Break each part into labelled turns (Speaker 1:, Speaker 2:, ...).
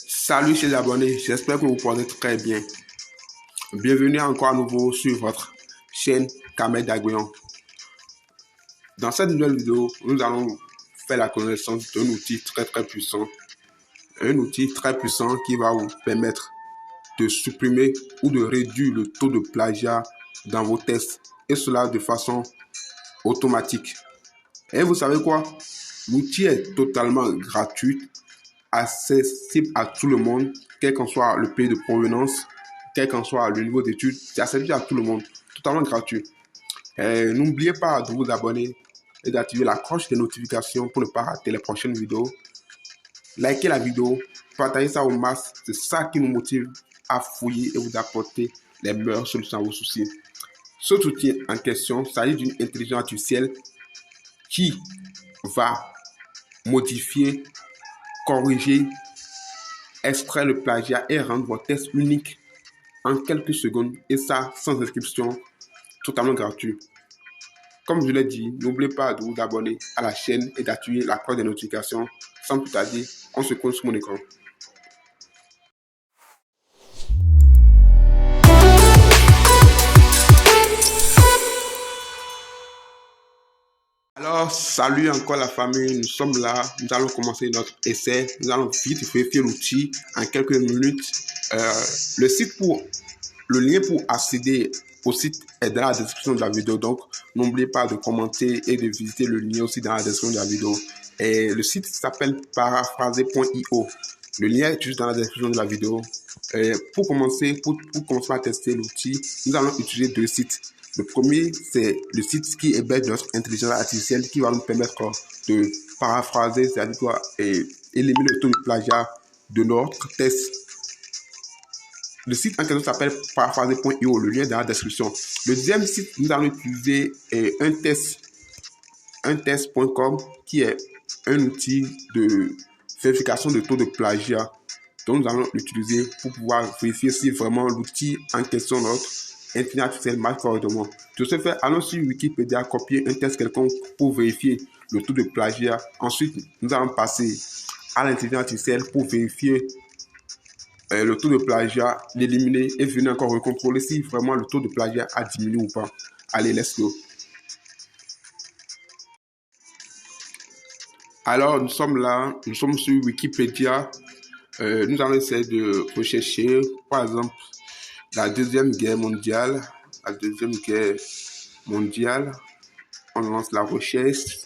Speaker 1: Salut chers abonnés, j'espère que vous portez très bien. Bienvenue encore à nouveau sur votre chaîne Kamel Daguillon. Dans cette nouvelle vidéo, nous allons faire la connaissance d'un outil très puissant. Un outil très puissant qui va vous permettre de supprimer ou de réduire le taux de plagiat dans vos tests. Et cela de façon automatique. Et vous savez quoi? L'outil est totalement gratuit, accessible à tout le monde, quel qu'en soit le pays de provenance, quel qu'en soit le niveau d'études, c'est accessible à tout le monde, totalement gratuit. N'oubliez pas de vous abonner et d'activer la cloche des notifications pour ne pas rater les prochaines vidéos. Likez la vidéo, partagez ça au max, c'est ça qui nous motive à fouiller et vous apporter les meilleures solutions à vos soucis. Cet outil en question s'agit d'une intelligence artificielle qui va modifier, corriger, extraire le plagiat et rendre votre test unique en quelques secondes, et ça sans inscription, totalement gratuit. Comme je l'ai dit, n'oubliez pas de vous abonner à la chaîne et d'activer la cloche des notifications. Sans plus tarder, on se compte sur mon écran. Alors, salut encore la famille, nous sommes là, nous allons commencer notre essai, nous allons vite vérifier l'outil en quelques minutes. Le lien pour accéder au site est dans la description de la vidéo, donc n'oubliez pas de commenter et de visiter le lien aussi dans la description de la vidéo. Et le site s'appelle paraphraser.io. Le lien est juste dans la description de la vidéo. Pour commencer à tester l'outil, nous allons utiliser deux sites. Le premier, c'est le site qui héberge notre intelligence artificielle qui va nous permettre de paraphraser, c'est-à-dire éliminer le taux de plagiat de notre test. Le site en question s'appelle paraphraser.io, le lien est dans la description. Le deuxième site, nous allons utiliser untest.com qui est un outil de vérification de taux de plagiat. Donc nous allons l'utiliser pour pouvoir vérifier si vraiment l'outil en question, notre intelligence artificielle, marche correctement. De ce fait, allons sur Wikipédia, copier un test quelconque pour vérifier le taux de plagiat. Ensuite, nous allons passer à l'intelligence artificielle pour vérifier le taux de plagiat, l'éliminer et venir encore recontrôler si vraiment le taux de plagiat a diminué ou pas. Allez, let's go. Alors, nous sommes là, nous sommes sur Wikipédia. Nous allons essayer de rechercher, par exemple, la Deuxième Guerre mondiale. La Deuxième Guerre mondiale. On lance la recherche.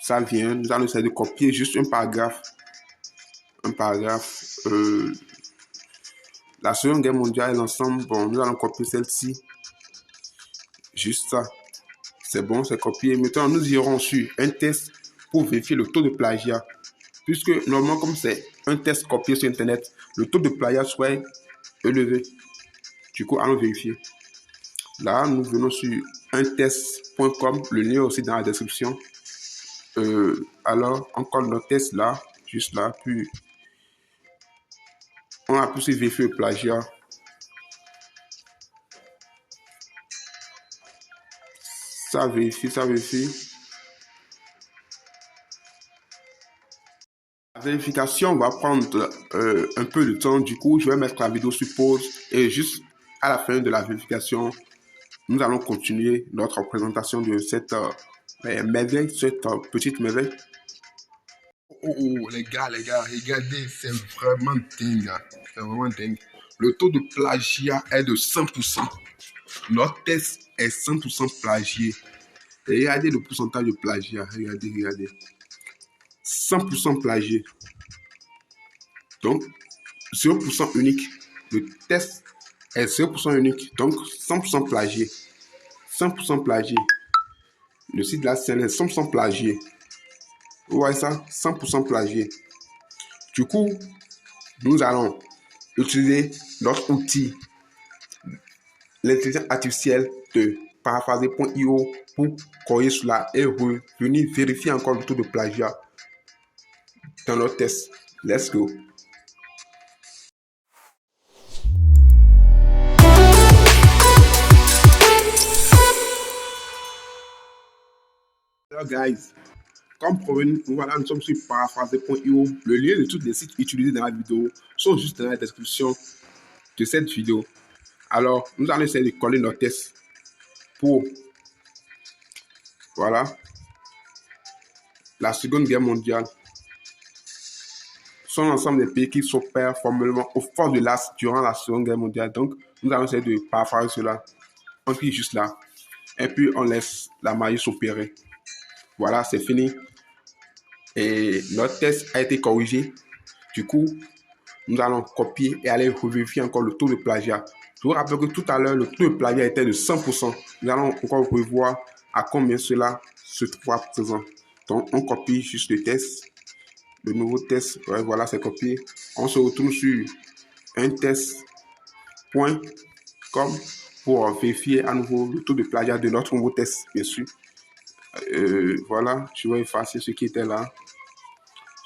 Speaker 1: Ça vient. Nous allons essayer de copier juste un paragraphe. La Seconde Guerre mondiale est l'ensemble. Bon, nous allons copier celle-ci. Juste ça. C'est bon, c'est copié. Maintenant, nous irons sur un test pour vérifier le taux de plagiat. Puisque normalement, comme c'est un test copié sur Internet, le taux de plagiat soit élevé. Du coup, allons vérifier. Là, nous venons sur untest.com. Le lien est aussi dans la description. Alors, on colle notre test là, juste là. Puis, on a pu vérifier le plagiat. Ça vérifie. La vérification va prendre un peu de temps. Du coup, je vais mettre la vidéo sur pause et juste à la fin de la vérification, nous allons continuer notre présentation de cette merveille, cette petite merveille. Oh, les gars, regardez, c'est vraiment dingue. C'est vraiment dingue. Le taux de plagiat est de 100%. Notre test est 100% plagié. Et regardez le pourcentage de plagiat. Regardez. 100% plagié. Donc, 0% unique. Le test est 0% unique. Donc, 100% plagié. 100% plagié. Le site de la scène est 100% plagié. Vous voyez ça? 100% plagié. Du coup, nous allons utiliser notre outil, l'intelligence artificielle de paraphraser.io pour corriger cela et revenir vérifier encore le taux de plagiat dans notre test. Let's go. Alors guys, Comme provenir, voilà, nous sommes sur paraphraser.io. Le lien de tous les sites utilisés dans la vidéo sont juste dans la description de cette vidéo. Alors, nous allons essayer de coller nos tests pour, voilà, la Seconde Guerre mondiale. Sont l'ensemble des pays qui s'opèrent formellement au fort de l'As durant la Seconde Guerre mondiale. Donc, nous allons essayer de paraphraser cela. On clique juste là. Et puis, on laisse la magie s'opérer. Voilà, c'est fini. Et notre test a été corrigé. Du coup, nous allons copier et aller vérifier encore le taux de plagiat. Je vous rappelle que tout à l'heure, le taux de plagiat était de 100%. Nous allons encore voir à combien cela se trouve à présent. Donc, on copie juste le test. Le nouveau test, ouais, voilà, c'est copié. On se retrouve sur un test.com pour vérifier à nouveau le taux de plagiat de notre nouveau test, bien sûr. Voilà, je vais effacer ce qui était là.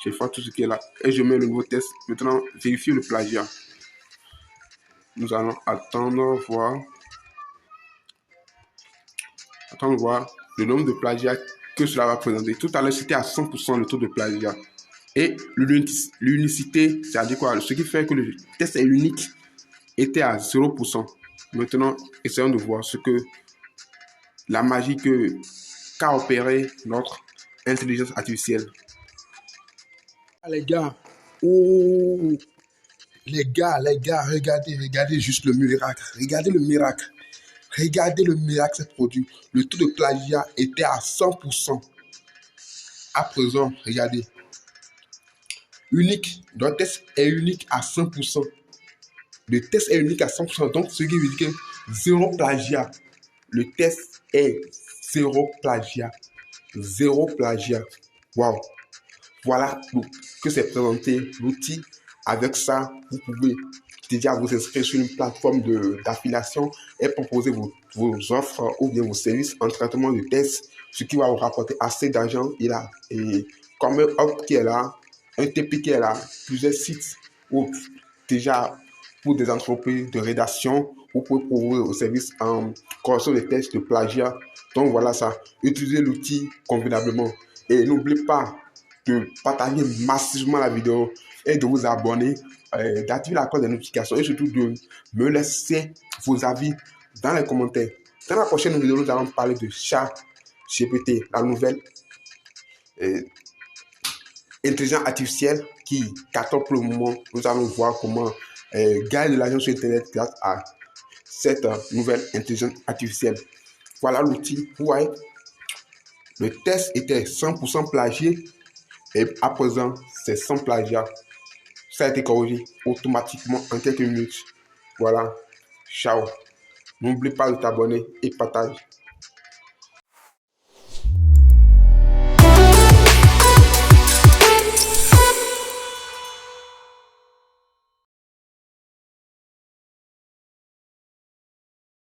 Speaker 1: J'efface tout ce qui est là et je mets le nouveau test. Maintenant, vérifier le plagiat. Nous allons attendre voir le nombre de plagiats que cela va présenter. Tout à l'heure, c'était à 100% le taux de plagiat. Et l'unicité, c'est-à-dire quoi? Ce qui fait que le test est unique était à 0%. Maintenant, essayons de voir ce que la magie qu'a opéré notre intelligence artificielle.
Speaker 2: Les gars, oh, les gars, regardez juste le miracle. Regardez le miracle. Regardez le miracle s'est produit. Le taux de plagiat était à 100%. À présent, regardez. Unique. Notre test est unique à 100%. Le test est unique à 100%. Donc, ce qui veut dire que zéro plagiat. Le test est zéro plagiat. Zéro plagiat. Waouh. Voilà que c'est présenté l'outil. Avec ça, vous pouvez déjà vous inscrire sur une plateforme d'affiliation et proposer vos offres ou bien vos services en traitement de test, ce qui va vous rapporter assez d'argent. Et comme un hub qui est là, un TP qui est là, plusieurs sites ou déjà pour des entreprises de rédaction, vous pouvez proposer vos services en correction des tests de plagiat. Donc voilà ça, utilisez l'outil convenablement et n'oubliez pas de partager massivement la vidéo et de vous abonner, d'activer la cloche de notification et surtout de me laisser vos avis dans les commentaires. Dans la prochaine vidéo, nous allons parler de ChatGPT, la nouvelle intelligence artificielle qui cartonne pour le moment. Nous allons voir comment gagner de l'argent sur Internet grâce à cette nouvelle intelligence artificielle. Voilà l'outil. Vous voyez, le test était 100% plagié. Et à présent, c'est sans plagiat. Ça a été corrigé automatiquement en quelques minutes. Voilà. Ciao. N'oublie pas de t'abonner et partage.